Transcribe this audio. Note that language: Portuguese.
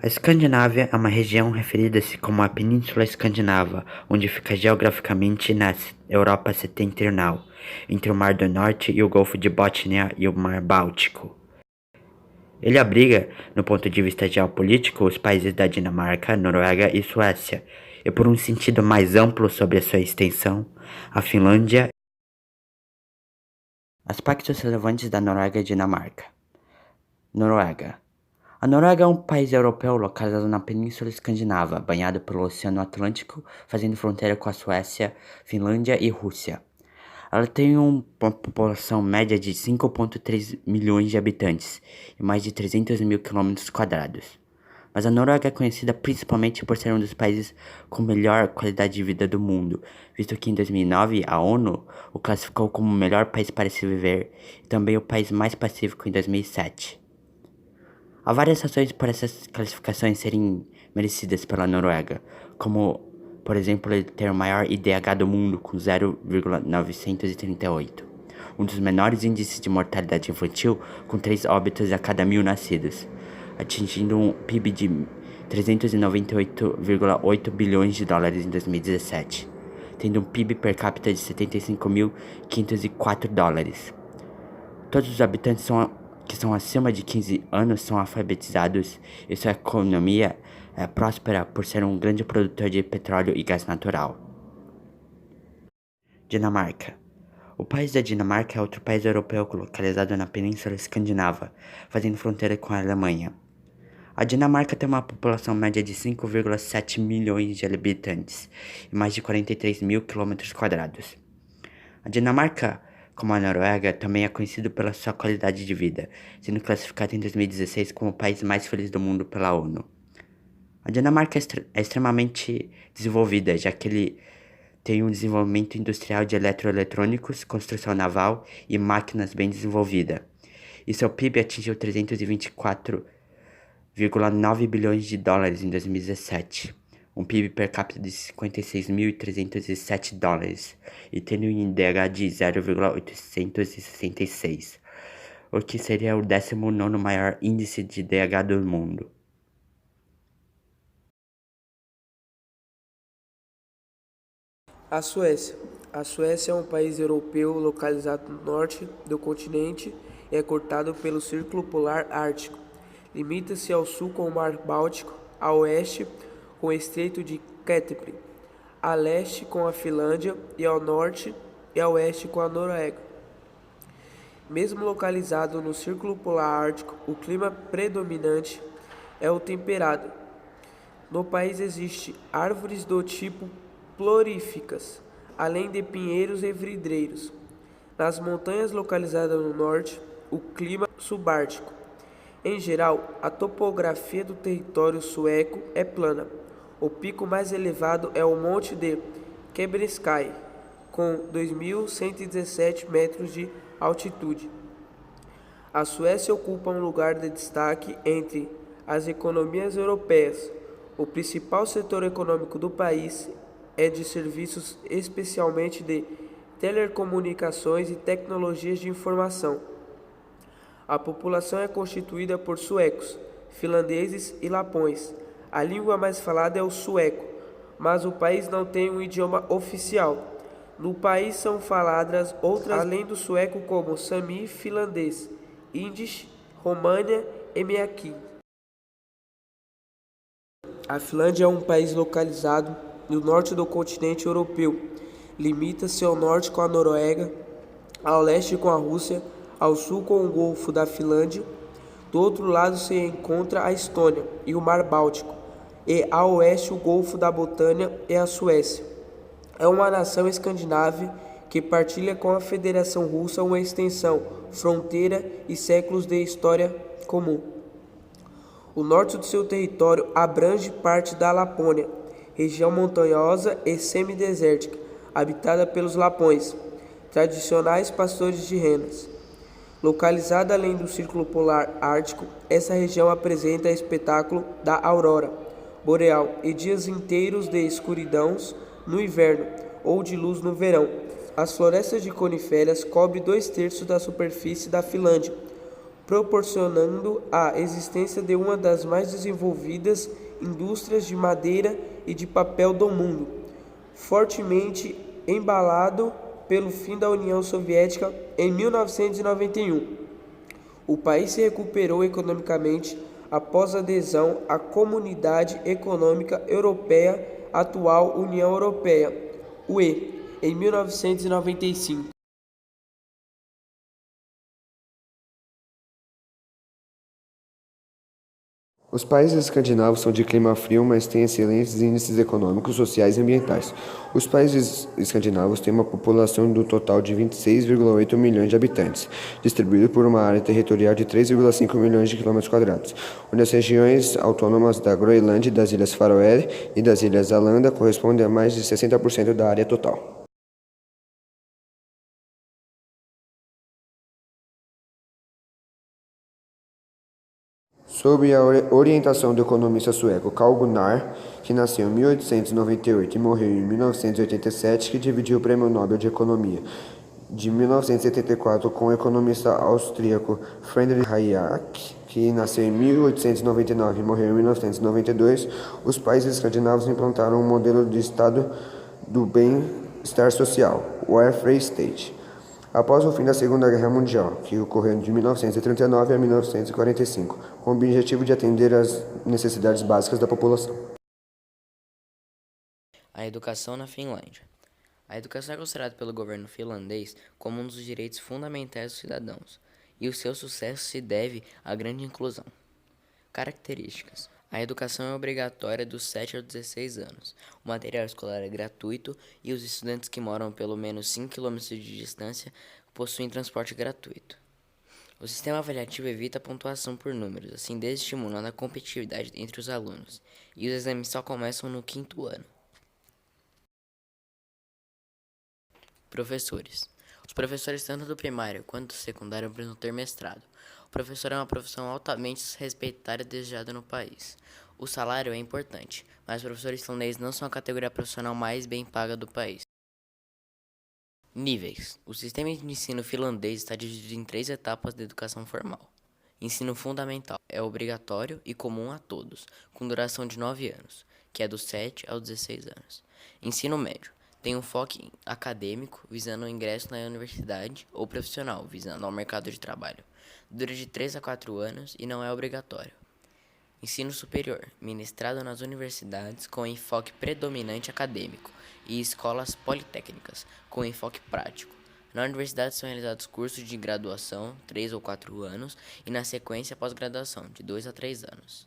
A Escandinávia é uma região referida-se como a Península Escandinava, onde fica geograficamente na Europa setentrional, entre o Mar do Norte e o Golfo de Bótnia e o Mar Báltico. Ele abriga, no ponto de vista geopolítico, os países da Dinamarca, Noruega e Suécia, e por um sentido mais amplo sobre a sua extensão, a Finlândia. Aspectos relevantes da Noruega e Dinamarca. Noruega. A Noruega é um país europeu localizado na Península Escandinava, banhado pelo Oceano Atlântico, fazendo fronteira com a Suécia, Finlândia e Rússia. Ela tem uma população média de 5,3 milhões de habitantes e mais de 300 mil quilômetros quadrados. Mas a Noruega é conhecida principalmente por ser um dos países com melhor qualidade de vida do mundo, visto que em 2009 a ONU o classificou como o melhor país para se viver e também o país mais pacífico em 2007. Há várias razões por essas classificações serem merecidas pela Noruega, como, por exemplo, ele ter o maior IDH do mundo com 0,938, um dos menores índices de mortalidade infantil com 3 óbitos a cada 1.000 nascidos, atingindo um PIB de 398,8 bilhões de dólares em 2017, tendo um PIB per capita de 75.504 dólares. Todos os habitantes que são acima de 15 anos são alfabetizados e sua economia é próspera por ser um grande produtor de petróleo e gás natural. Dinamarca. O país da Dinamarca é outro país europeu localizado na Península Escandinava, fazendo fronteira com a Alemanha. A Dinamarca tem uma população média de 5,7 milhões de habitantes e mais de 43 mil quilômetros quadrados. A Dinamarca, como a Noruega, também é conhecido pela sua qualidade de vida, sendo classificado em 2016 como o país mais feliz do mundo pela ONU. A Dinamarca é extremamente desenvolvida, já que ele tem um desenvolvimento industrial de eletroeletrônicos, construção naval e máquinas bem desenvolvida, e seu PIB atingiu 324,9 bilhões de dólares em 2017. Um PIB per capita de 56.307 dólares e tendo um IDH de 0,866, o que seria o 19º maior índice de IDH do mundo. A Suécia. A Suécia é um país europeu localizado no norte do continente e é cortado pelo Círculo Polar Ártico. Limita-se ao sul com o Mar Báltico, a oeste com o Estreito de Ketepi, a leste com a Finlândia e ao norte e a oeste com a Noruega. Mesmo localizado no Círculo Polar Ártico, o clima predominante é o temperado. No país existem árvores do tipo floríferas, além de pinheiros e vidreiros. Nas montanhas localizadas no norte, o clima subártico. Em geral, a topografia do território sueco é plana. O pico mais elevado é o Monte de Kebnekaise, com 2.117 metros de altitude. A Suécia ocupa um lugar de destaque entre as economias europeias. O principal setor econômico do país é de serviços, especialmente de telecomunicações e tecnologias de informação. A população é constituída por suecos, finlandeses e lapões. A língua mais falada é o sueco, mas o país não tem um idioma oficial. No país são faladas outras além do sueco como sami, finlandês, yiddish, românia e meänkieli. A Finlândia é um país localizado no norte do continente europeu. Limita-se ao norte com a Noruega, ao leste com a Rússia, ao sul com o Golfo da Finlândia. Do outro lado se encontra a Estônia e o Mar Báltico, e ao oeste o Golfo da Botânia e a Suécia. É uma nação escandinava que partilha com a Federação Russa uma extensão, fronteira e séculos de história comum. O norte do seu território abrange parte da Lapônia, região montanhosa e semidesértica, habitada pelos lapões, tradicionais pastores de renas. Localizada além do Círculo Polar Ártico, essa região apresenta o espetáculo da aurora boreal e dias inteiros de escuridão no inverno ou de luz no verão. As florestas de coníferas cobrem 2/3 da superfície da Finlândia. proporcionando a existência de uma das mais desenvolvidas indústrias de madeira e de papel do mundo, fortemente embalado pelo fim da União Soviética em 1991. O país se recuperou economicamente após a adesão à Comunidade Econômica Europeia, atual União Europeia, UE, em 1995. Os países escandinavos são de clima frio, mas têm excelentes índices econômicos, sociais e ambientais. Os países escandinavos têm uma população do total de 26,8 milhões de habitantes, distribuído por uma área territorial de 3,5 milhões de quilômetros quadrados, onde as regiões autônomas da Groenlândia, das Ilhas Faroé e das Ilhas Zelândia correspondem a mais de 60% da área total. Sob a orientação do economista sueco Carl Gunnar, que nasceu em 1898 e morreu em 1987, que dividiu o Prêmio Nobel de Economia de 1974 com o economista austríaco Friedrich Hayek, que nasceu em 1899 e morreu em 1992, os países escandinavos implantaram um modelo de Estado do bem-estar social, o welfare state, após o fim da Segunda Guerra Mundial, que ocorreu de 1939 a 1945, com o objetivo de atender às necessidades básicas da população. A educação na Finlândia. A educação é considerada pelo governo finlandês como um dos direitos fundamentais dos cidadãos, e o seu sucesso se deve à grande inclusão. Características. A educação é obrigatória dos 7 aos 16 anos. O material escolar é gratuito e os estudantes que moram pelo menos 5 km de distância possuem transporte gratuito. O sistema avaliativo evita a pontuação por números, assim desestimulando a competitividade entre os alunos, e os exames só começam no 5º ano. Professores. Os professores tanto do primário quanto do secundário precisam ter mestrado. O professor é uma profissão altamente respeitada e desejada no país. O salário é importante, mas os professores finlandeses não são a categoria profissional mais bem paga do país. Níveis. O sistema de ensino finlandês está dividido em 3 etapas de educação formal. Ensino fundamental é obrigatório e comum a todos, com duração de 9 anos, que é dos 7 aos 16 anos. Ensino médio tem um foco acadêmico, visando o ingresso na universidade, ou profissional, visando ao mercado de trabalho. Dura de 3 a 4 anos e não é obrigatório. Ensino superior, ministrado nas universidades com enfoque predominante acadêmico e escolas politécnicas com enfoque prático. Na universidade são realizados cursos de graduação, 3 ou 4 anos, e na sequência pós-graduação, de 2 a 3 anos.